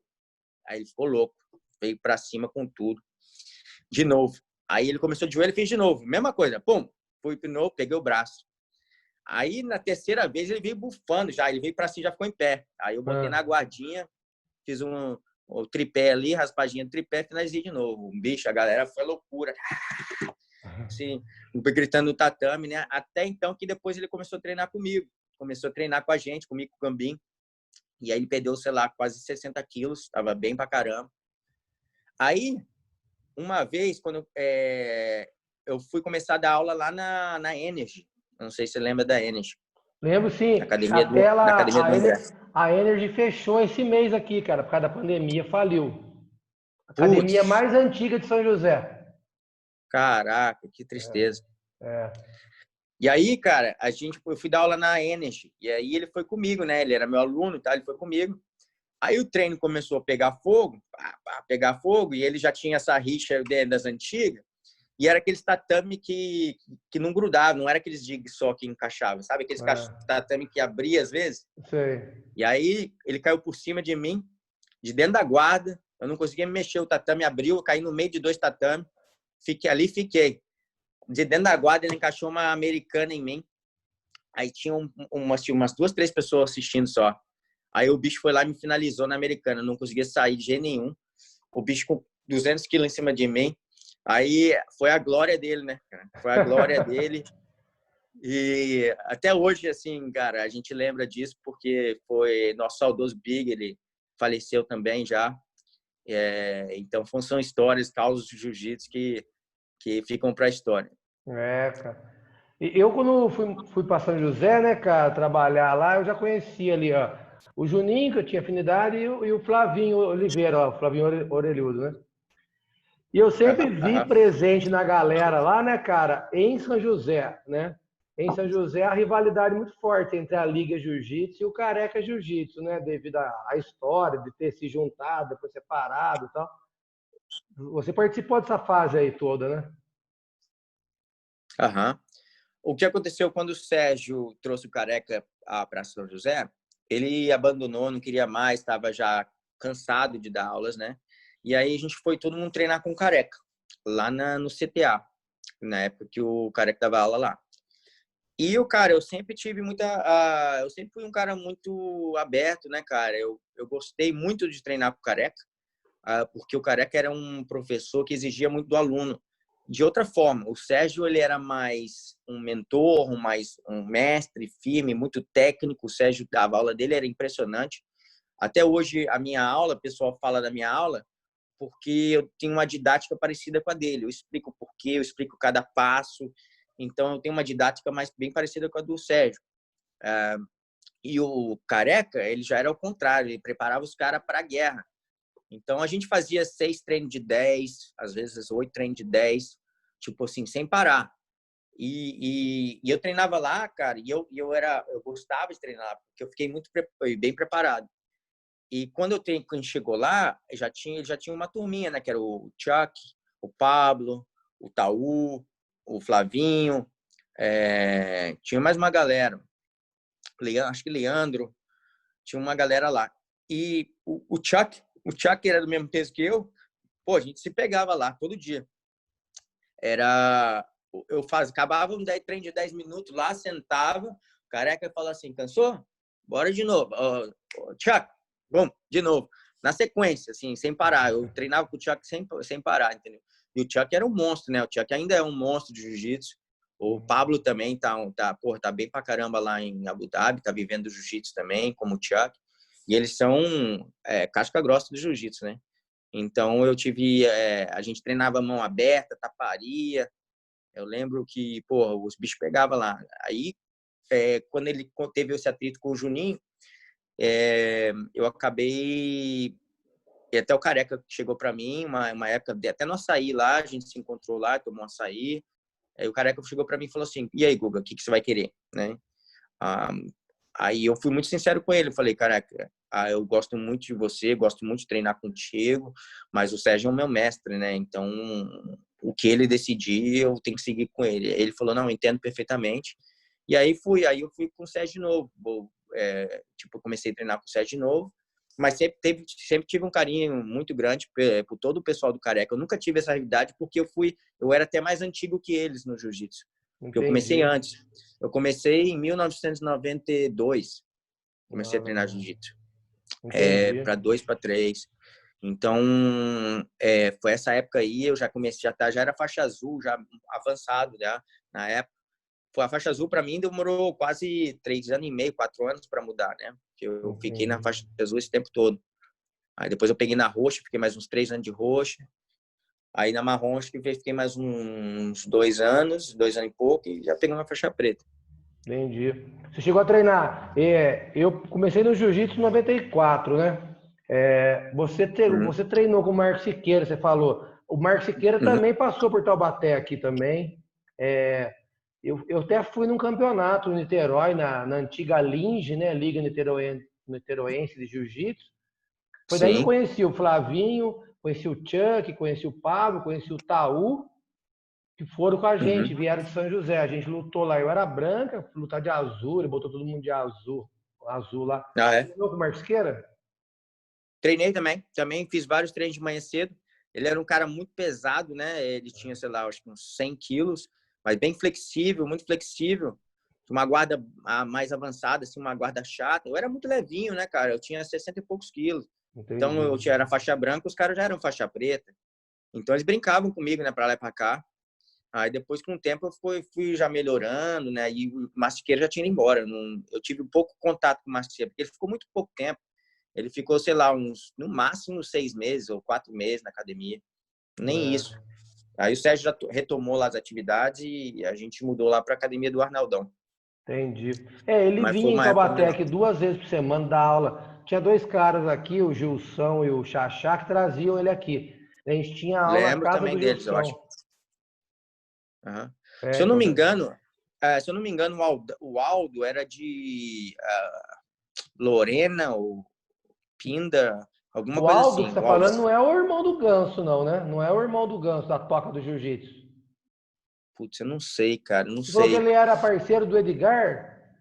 Aí ele ficou louco. Veio para cima com tudo. De novo. Aí ele começou de joelho e fez de novo. Mesma coisa. Pum. Fui de novo, peguei o braço. Aí, na terceira vez, ele veio bufando já. Ele veio para cima, já ficou em pé. Aí eu botei na guardinha, fiz o tripé ali, raspadinha do tripé, finalizei de novo. Bicho, a galera foi loucura. Assim, gritando no tatame, né? Até então que depois ele começou a treinar comigo. Começou a treinar com a gente, comigo, com o Gambim. E aí ele perdeu, sei lá, quase 60 quilos. Tava bem pra caramba. Aí, uma vez, quando eu fui começar a dar aula lá na Energy. Não sei se você lembra da Energy. Lembro, sim. Na academia do André. A Energy fechou esse mês aqui, cara, por causa da pandemia, faliu. Academia mais antiga de São José. Caraca, que tristeza. E aí, cara, eu fui dar aula na Energy. E aí ele foi comigo, né? Ele era meu aluno, tá? Ele foi comigo. Aí o treino começou a pegar fogo, e ele já tinha essa rixa das antigas, e era aqueles tatame que não grudava, não era aqueles dig só que encaixava, sabe? Aqueles tatame que abria às vezes. Sei. E aí ele caiu por cima de mim, de dentro da guarda, eu não conseguia me mexer, o tatame abriu, eu caí no meio de 2 tatames, fiquei. De dentro da guarda ele encaixou uma americana em mim, aí tinha umas 2, 3 pessoas assistindo só. Aí o bicho foi lá e me finalizou na americana. Não conseguia sair de jeito nenhum. O bicho com 200 quilos em cima de mim. Aí foi a glória dele, né? Foi a glória dele. E até hoje, assim, cara, a gente lembra disso porque foi nosso saudoso Big. Ele faleceu também já. Então, são histórias, causas de jiu-jitsu que ficam para a história. Cara. E eu, quando fui para São José, né, cara, trabalhar lá, eu já conhecia ali, ó, o Juninho, que eu tinha afinidade, e o Flavinho Oliveira, ó, o Flavinho Orelhudo, né? E eu sempre vi presente na galera lá, né, cara, em São José, né? Em São José, a rivalidade muito forte entre a Liga Jiu-Jitsu e o Careca Jiu-Jitsu, né? Devido à história de ter se juntado, depois separado e tal. Você participou dessa fase aí toda, né? O que aconteceu quando o Sérgio trouxe o Careca para São José? Ele abandonou, não queria mais, estava já cansado de dar aulas, né? E aí a gente foi todo mundo treinar com o Careca, lá no CTA, na época que o Careca dava aula lá. E o cara, eu sempre tive eu sempre fui um cara muito aberto, né, cara? Eu gostei muito de treinar com o Careca, porque o Careca era um professor que exigia muito do aluno. De outra forma, o Sérgio, ele era mais um mentor, mais um mestre firme, muito técnico. O Sérgio dava aula dele, era impressionante. Até hoje, a minha aula, o pessoal fala da minha aula, porque eu tenho uma didática parecida com a dele. Eu explico o porquê, eu explico cada passo. Então, eu tenho uma didática bem parecida com a do Sérgio. E o Careca, ele já era ao contrário, ele preparava os caras para a guerra. Então, a gente fazia 6 treinos de 10, às vezes 8 treinos de 10, tipo assim, sem parar. E eu treinava lá, cara, e eu gostava de treinar lá, porque eu fiquei bem preparado. E quando a gente chegou lá, já tinha uma turminha, né? Que era o Chuck, o Pablo, o Taú, o Flavinho, tinha mais uma galera, acho que Leandro, tinha uma galera lá. E o Chuck era do mesmo peso que eu, pô, a gente se pegava lá todo dia. Acabava um treino de 10 minutos lá, sentava, o Careca falava assim, cansou? Bora de novo. Chuck, vamos, de novo. Na sequência, assim, sem parar. Eu treinava com o Chuck sem parar, entendeu? E o Chuck era um monstro, né? O Chuck ainda é um monstro de jiu-jitsu. O Pablo também tá bem pra caramba lá em Abu Dhabi, tá vivendo jiu-jitsu também, como o Chuck. E eles são casca grossa do jiu-jitsu, né? Então, a gente treinava mão aberta, taparia. Eu lembro que, pô, os bichos pegavam lá. Aí, quando ele teve esse atrito com o Juninho, eu acabei... E até o Careca chegou para mim, uma época, até no açaí lá, a gente se encontrou lá, tomou um açaí. Aí o Careca chegou para mim e falou assim, e aí, Guga, o que você vai querer? Né? Aí eu fui muito sincero com ele, eu falei, Careca, eu gosto muito de você, gosto muito de treinar contigo, mas o Sérgio é o meu mestre, né? Então, o que ele decidir, eu tenho que seguir com ele. Ele falou, não, eu entendo perfeitamente. E aí eu fui com o Sérgio de novo. Eu comecei a treinar com o Sérgio de novo, mas sempre tive um carinho muito grande por todo o pessoal do Careca. Eu nunca tive essa rivalidade porque eu era até mais antigo que eles no jiu-jitsu. Porque eu comecei antes. Eu comecei em 1992. Comecei a treinar jiu-jitsu. Para 2, para 3. Então, foi essa época aí, eu já comecei, já era faixa azul, já avançado, já, na época. A faixa azul, para mim, demorou quase 3 anos e meio, 4 anos para mudar, né? Porque eu fiquei na faixa azul esse tempo todo. Aí depois eu peguei na roxa, fiquei mais uns 3 anos de roxa. Aí na marrom, acho que fiquei mais uns 2 anos e pouco, e já peguei uma faixa preta. Entendi. Você chegou a treinar. Eu comecei no jiu-jitsu em 94, né? Você treinou com o Marco Siqueira, você falou. O Marco Siqueira também passou por Taubaté aqui também. Eu até fui num campeonato no Niterói, na antiga Linge, né? Liga Niteroense de Jiu-Jitsu. Foi daí que eu conheci o Flavinho, conheci o Chuck, conheci o Pablo, conheci o Taú, que foram com a gente, vieram de São José. A gente lutou lá, eu era branca, fui lutar de azul, ele botou todo mundo de azul lá. Você treinou com o Marco Siqueira? Treinei também fiz vários treinos de manhã cedo. Ele era um cara muito pesado, né? Ele tinha, sei lá, acho que uns 100 quilos, mas bem flexível, muito flexível. Uma guarda mais avançada, assim, uma guarda chata. Eu era muito levinho, né, cara? Eu tinha 60 e poucos quilos. Entendi. Então, eu era faixa branca, os caras já eram faixa preta. Então, eles brincavam comigo, né, pra lá e pra cá. Aí, depois, com o tempo, eu fui já melhorando, né? E o Mastiqueiro já tinha ido embora. Eu tive um pouco contato com o Mastiqueiro, porque ele ficou muito pouco tempo. Ele ficou, sei lá, no máximo 6 meses ou 4 meses na academia. Nem isso. Aí o Sérgio já retomou lá as atividades e a gente mudou lá para a academia do Arnaldão. Entendi. Ele vinha em Taubaté aqui 2 vezes por semana dar aula. Tinha 2 caras aqui, o Gilson e o Xaxá, que traziam ele aqui. A gente tinha aula na casa também do deles, Gilson. Eu acho. Se eu não me engano, o Aldo era de Lorena ou Pinda, alguma coisa assim. O Aldo que você tá falando não é o irmão do Ganso, não, né? Não é o irmão do Ganso da Toca do Jiu-Jitsu. Putz, eu não sei, cara, não você sei. Falou que ele era parceiro do Edgar?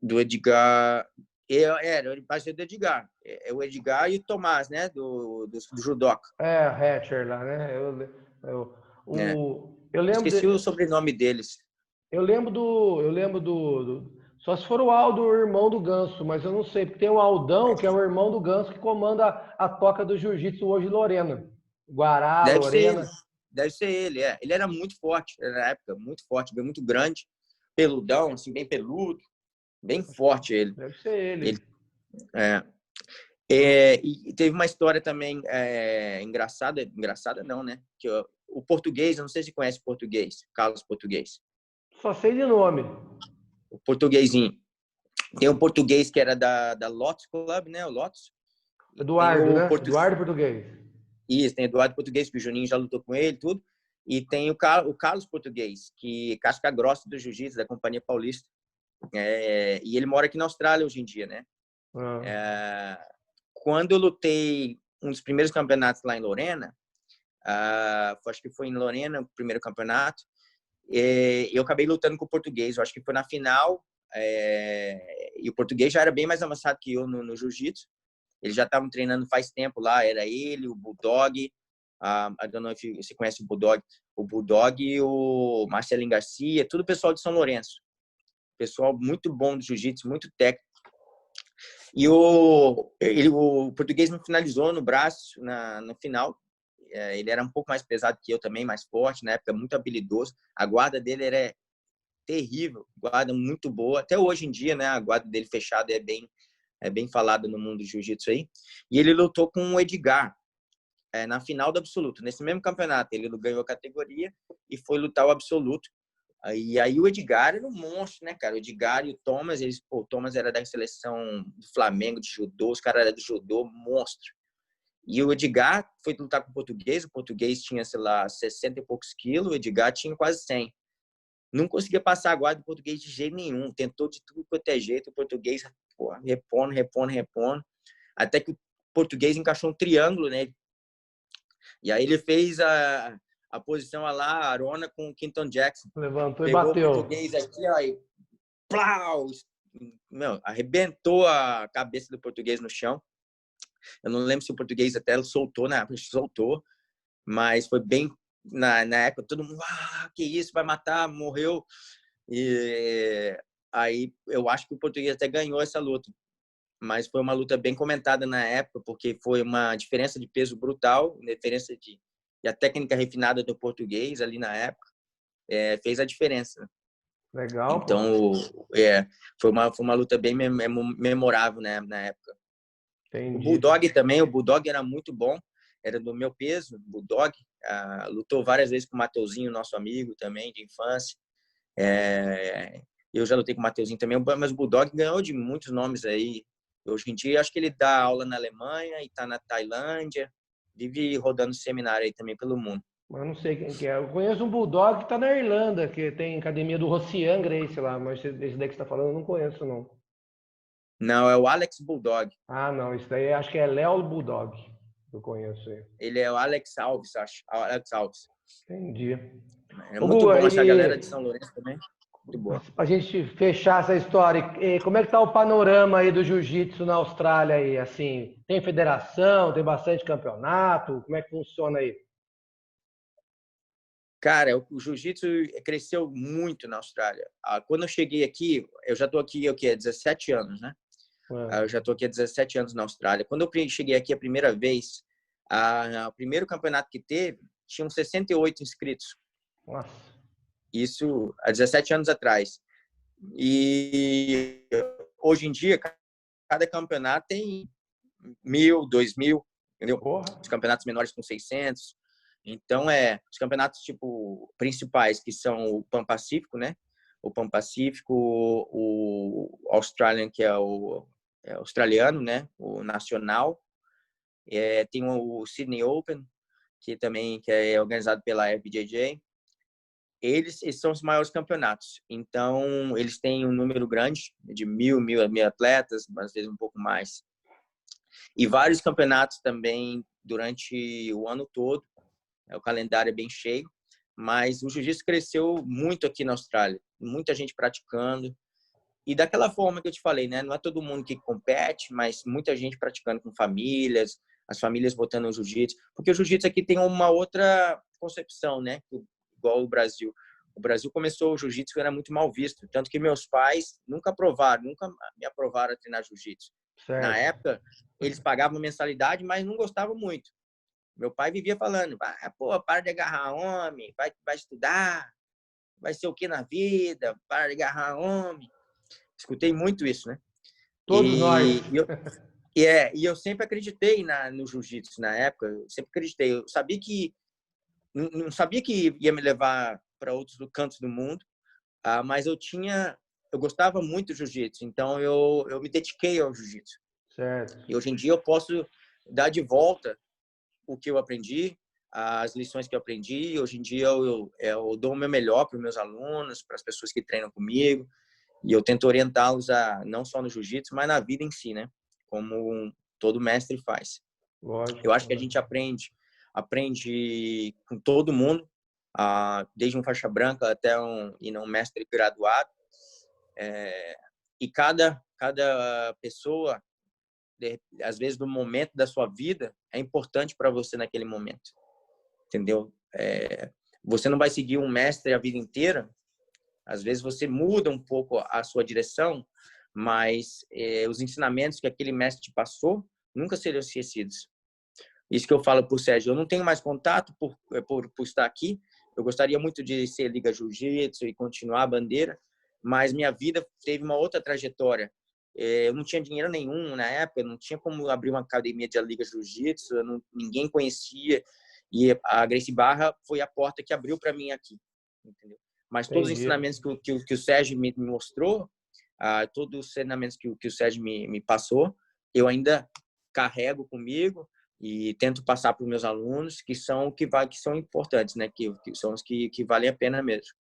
Do Edgar... Era parceiro do Edgar. é o Edgar e o Tomás, né? Do judoca. É, Hatcher lá, né? É. Eu lembro Esqueci o sobrenome deles. eu lembro só se for o Aldo, o irmão do Ganso, mas eu não sei, porque tem o Aldão, que é o irmão do Ganso, que comanda a toca do jiu-jitsu hoje em Lorena. Guará, Deve ser ele. Lorena. Deve ser ele, é. Ele era muito forte na época, muito forte, bem muito grande, peludão, assim, bem peludo, bem forte ele. Deve ser ele. É. E teve uma história também engraçada não, né? Que o português, eu não sei se conhece o português, Carlos Português. Só sei de nome. O portuguesinho. Tem um português que era da Lotus Club, né? O Lotus. Eduardo, né? Eduardo Português. Isso, tem Eduardo Português, que o Juninho já lutou com ele, tudo. E tem o Carlos Português, que casca grossa do jiu-jitsu, da Companhia Paulista. E ele mora aqui na Austrália hoje em dia, né? Quando eu lutei um dos primeiros campeonatos lá em Lorena, acho que foi em Lorena o primeiro campeonato, eu acabei lutando com o português. Eu acho que foi na final, e o português já era bem mais avançado que eu no jiu-jitsu. Eles já estavam treinando faz tempo lá. Era ele, o Bulldog, I don't know if você conhece o Bulldog e o Marcelinho Garcia, tudo pessoal de São Lourenço. Pessoal muito bom do jiu-jitsu, muito técnico. E o português me finalizou no braço no final. Ele era um pouco mais pesado que eu também, mais forte, na época muito habilidoso. A guarda dele era terrível, guarda muito boa. Até hoje em dia, né, a guarda dele fechada é bem falada no mundo do jiu-jitsu aí. E ele lutou com o Edgar na final do absoluto. Nesse mesmo campeonato, ele ganhou a categoria e foi lutar o absoluto. E aí o Edgar era um monstro, né, cara? O Edgar e o Thomas, o Thomas era da seleção do Flamengo, de judô, os caras eram do judô, monstro. E o Edgar foi lutar com o português tinha, sei lá, 60 e poucos quilos, o Edgar tinha quase 100. Não conseguia passar a guarda do português de jeito nenhum, tentou de tudo quanto é jeito, o português repondo, até que o português encaixou um triângulo nele. E aí ele fez a posição lá, a Arona com o Quinton Jackson. Levantou Pegou e bateu. O português aqui, ó, e plau! Meu, arrebentou a cabeça do português no chão. Eu não lembro se o português até soltou, né? Soltou, mas foi bem na época, todo mundo, que isso, vai matar, morreu. E aí eu acho que o português até ganhou essa luta. Mas foi uma luta bem comentada na época, porque foi uma diferença de peso brutal, e a técnica refinada do português ali na época fez a diferença. Legal, então, foi uma luta bem memorável, né, na época. Entendi. O Bulldog também, o Bulldog era muito bom, era do meu peso, o Bulldog. Lutou várias vezes com o Mateuzinho, nosso amigo também, de infância. Eu já lutei com o Mateuzinho também, mas o Bulldog ganhou de muitos nomes aí. Hoje em dia, acho que ele dá aula na Alemanha e está na Tailândia, vive rodando seminário aí também pelo mundo. Mas não sei quem que é. Eu conheço um Bulldog que está na Irlanda, que tem academia do Rocian Gracie lá, mas esse daí que você está falando eu não conheço, não. Não, é o Alex Bulldog. Ah, não, isso daí acho que é Léo Bulldog, que eu conheço aí. Ele é o Alex Alves, acho. Alex Alves. Entendi. É muito bom, essa galera de São Lourenço também. Muito boa. Para a gente fechar essa história, como é que está o panorama aí do jiu-jitsu na Austrália aí? Assim, tem federação, tem bastante campeonato, como é que funciona aí? Cara, o jiu-jitsu cresceu muito na Austrália. Quando eu cheguei aqui, eu já estou aqui há 17 anos, né? Eu já estou aqui há 17 anos na Austrália. Quando eu cheguei aqui a primeira vez, o primeiro campeonato que teve, tinham 68 inscritos. Nossa. Isso há 17 anos atrás. E hoje em dia, cada campeonato tem 1.000, 2.000, entendeu? Porra. Os campeonatos menores com 600. Então, os campeonatos tipo principais, que são o Pan Pacífico, né? O Pan Pacífico, o Australian, que é o australiano, né? O nacional. Tem o Sydney Open, que é organizado pela FBJJ. Eles são os maiores campeonatos. Então, eles têm um número grande de 1.000 atletas, às vezes um pouco mais. E vários campeonatos também durante o ano todo. O calendário é bem cheio, mas o jiu-jitsu cresceu muito aqui na Austrália. Muita gente praticando. E daquela forma que eu te falei, né? Não é todo mundo que compete, mas muita gente praticando com famílias, as famílias botando no jiu-jitsu. Porque o jiu-jitsu aqui tem uma outra concepção, né? Igual o Brasil. O Brasil começou o jiu-jitsu, era muito mal visto. Tanto que meus pais nunca me aprovaram a treinar jiu-jitsu. Na Certo. época, eles pagavam mensalidade, mas não gostavam muito. Meu pai vivia falando, pô, para de agarrar homem, vai estudar, vai ser o que na vida, para de agarrar homem. Escutei muito isso, né? Todos nós. E eu sempre acreditei no jiu-jitsu na época, eu sempre acreditei. Eu sabia que não sabia que ia me levar para outros cantos do mundo, mas eu gostava muito do jiu-jitsu, então eu me dediquei ao jiu-jitsu. Certo. E hoje em dia eu posso dar de volta o que eu aprendi, as lições que eu aprendi. Hoje em dia eu dou o meu melhor para os meus alunos, para as pessoas que treinam comigo, e eu tento orientá-los não só no jiu-jitsu, mas na vida em si, né? Como todo mestre faz. Lógico. Eu acho que a gente aprende com todo mundo, desde um faixa branca até um mestre graduado. E cada pessoa, às vezes, do momento da sua vida, é importante para você naquele momento. Entendeu? Você não vai seguir um mestre a vida inteira. Às vezes você muda um pouco a sua direção, mas os ensinamentos que aquele mestre te passou nunca serão esquecidos. Isso que eu falo para o Sérgio. Eu não tenho mais contato por estar aqui. Eu gostaria muito de ser Liga Jiu-Jitsu e continuar a bandeira, mas minha vida teve uma outra trajetória. Eu não tinha dinheiro nenhum na época, não tinha como abrir uma academia de Liga Jiu-Jitsu, ninguém conhecia. E a Gracie Barra foi a porta que abriu para mim aqui, entendeu? Mas todos os ensinamentos que o Sérgio me mostrou, todos os ensinamentos que o Sérgio me passou, eu ainda carrego comigo e tento passar para os meus alunos, que são importantes, né? Que são os que valem a pena mesmo.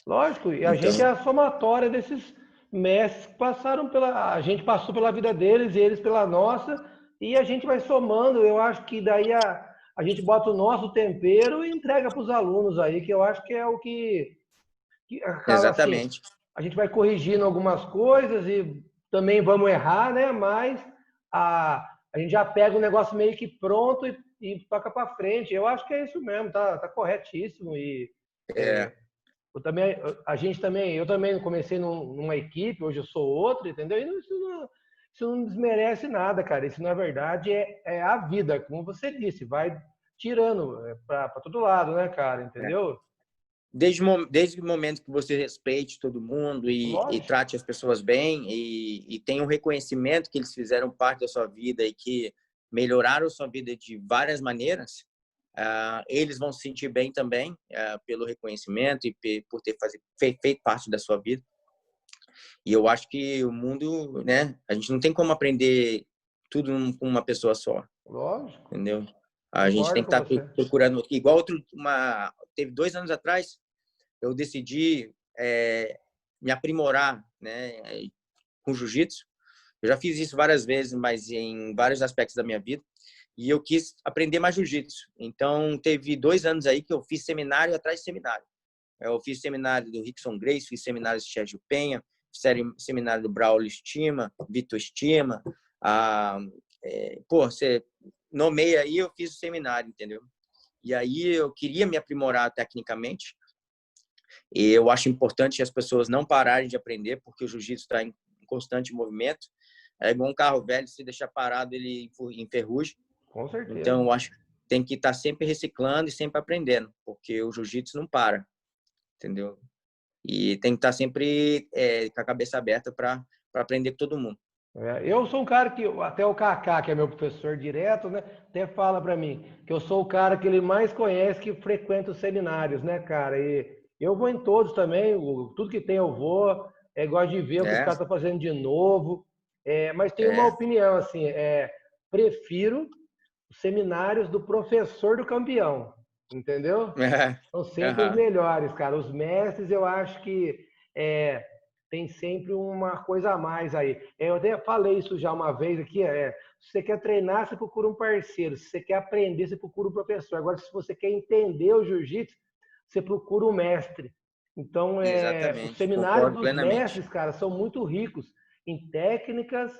Lógico, e a Então, gente é a somatória desses mestres que passaram a gente passou pela vida deles e eles pela nossa, e a gente vai somando. Eu acho que daí a gente bota o nosso tempero e entrega para os alunos aí, que eu acho que é o que acaba assim. exatamente. A gente vai corrigindo algumas coisas e também vamos errar, né? Mas a gente já pega o negócio meio que pronto e toca para frente. Eu acho que é isso mesmo, tá corretíssimo. E eu também comecei numa equipe, hoje eu sou outra, entendeu? E isso não desmerece nada, cara. Isso, na verdade, é a vida, como você disse, vai tirando para todo lado, né, cara? Entendeu? Desde o momento que você respeite todo mundo e Lógico. trate as pessoas bem e tenha um reconhecimento que eles fizeram parte da sua vida e que melhoraram a sua vida de várias maneiras, eles vão se sentir bem também pelo reconhecimento e por ter feito parte da sua vida. E eu acho que o mundo, né? A gente não tem como aprender tudo com uma pessoa só. Lógico. Entendeu? A gente tem Concordo que com estar você. procurando. Igual teve 2 anos atrás, eu decidi me aprimorar, né, com jiu-jitsu. Eu já fiz isso várias vezes, mas em vários aspectos da minha vida. E eu quis aprender mais jiu-jitsu. Então, teve 2 anos aí que eu fiz seminário atrás de seminário. Eu fiz seminário do Rickson Gracie, fiz seminário do Sérgio Penha, seminário do Braulio Estima, Vitor Estima. Você nomeia aí, eu fiz o seminário, entendeu? E aí eu queria me aprimorar tecnicamente. E eu acho importante as pessoas não pararem de aprender, porque o jiu-jitsu está em constante movimento. É igual um carro velho, se deixar parado, ele enferruja. Com certeza. Então, eu acho que tem que estar sempre reciclando e sempre aprendendo, porque o jiu-jitsu não para, entendeu? E tem que estar sempre com a cabeça aberta para aprender com todo mundo. Eu sou um cara que, até o Kaká, que é meu professor direto, né, até fala para mim que eu sou o cara que ele mais conhece, que frequenta os seminários, né, cara? E eu vou em todos também, tudo que tem eu vou, gosto de ver o que os caras estão fazendo de novo, mas tenho uma opinião, assim, prefiro os seminários do professor do campeão, entendeu? São sempre os melhores, cara. Os mestres, eu acho que tem sempre uma coisa a mais aí. Eu até falei isso já uma vez aqui, se você quer treinar, você procura um parceiro. Se você quer aprender, você procura um professor. Agora, se você quer entender o jiu-jitsu, você procura um mestre. Então, os Exatamente, seminários concordo dos plenamente. mestres, cara, são muito ricos em técnicas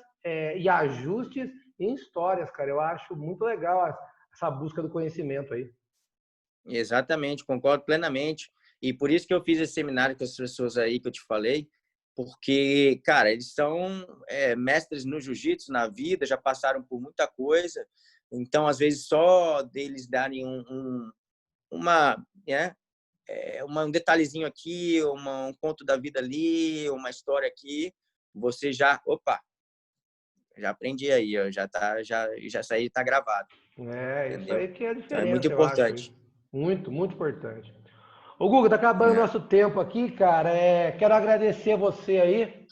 e ajustes e em histórias, cara. Eu acho muito legal essa busca do conhecimento aí. Exatamente, concordo plenamente. E por isso que eu fiz esse seminário com as pessoas aí que eu te falei, porque, cara, eles são mestres no jiu-jitsu, na vida, já passaram por muita coisa. Então, às vezes, só deles darem um detalhezinho aqui, um conto da vida ali, uma história aqui, você já, opa, já aprendi aí, ó, já isso aí tá gravado, Isso entendeu? aí que é a Então é muito diferença, eu acho. importante. Muito, muito importante. Ô, Guga, tá acabando o Né? nosso tempo aqui, cara. Quero agradecer você aí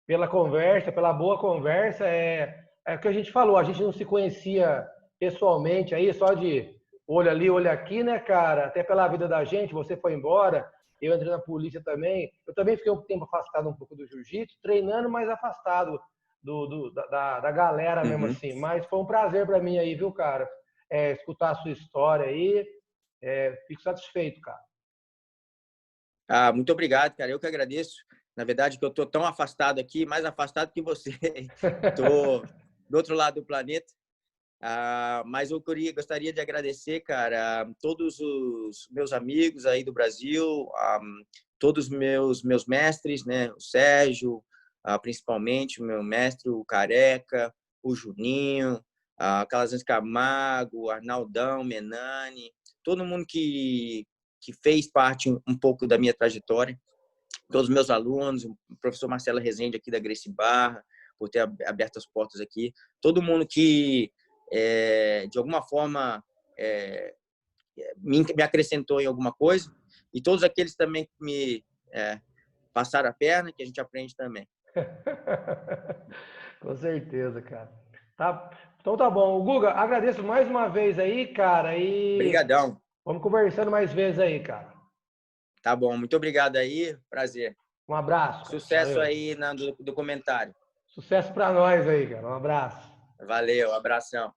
pela conversa, pela boa conversa. É o que a gente falou, a gente não se conhecia pessoalmente aí, só de olho ali, olho aqui, né, cara? Até pela vida da gente, você foi embora, eu entrei na polícia também. Eu também fiquei um tempo afastado um pouco do jiu-jitsu, treinando, mas afastado da galera mesmo Uhum. assim. Mas foi um prazer para mim aí, viu, cara? Escutar a sua história aí. Fico satisfeito, cara. Ah, muito obrigado, cara. Eu que agradeço. Na verdade, que eu tô tão afastado aqui, mais afastado que você. Tô do outro lado do planeta. Mas eu gostaria de agradecer, cara, todos os meus amigos aí do Brasil, todos os meus mestres, né? O Sérgio, principalmente, o meu mestre, o Careca, o Juninho, Calazans Camargo, o Arnaldão, Menani, todo mundo que fez parte um pouco da minha trajetória, todos os meus alunos, o professor Marcelo Rezende aqui da Gracie Barra, por ter aberto as portas aqui, todo mundo que, de alguma forma, me acrescentou em alguma coisa, e todos aqueles também que me passaram a perna, que a gente aprende também. Com certeza, cara. Tá? Então tá bom. Guga, agradeço mais uma vez aí, cara, e Obrigadão. vamos conversando mais vezes aí, cara. Tá bom, muito obrigado aí, prazer. Um abraço, cara. Sucesso Valeu. aí no documentário. Sucesso pra nós aí, cara. Um abraço. Valeu, abração.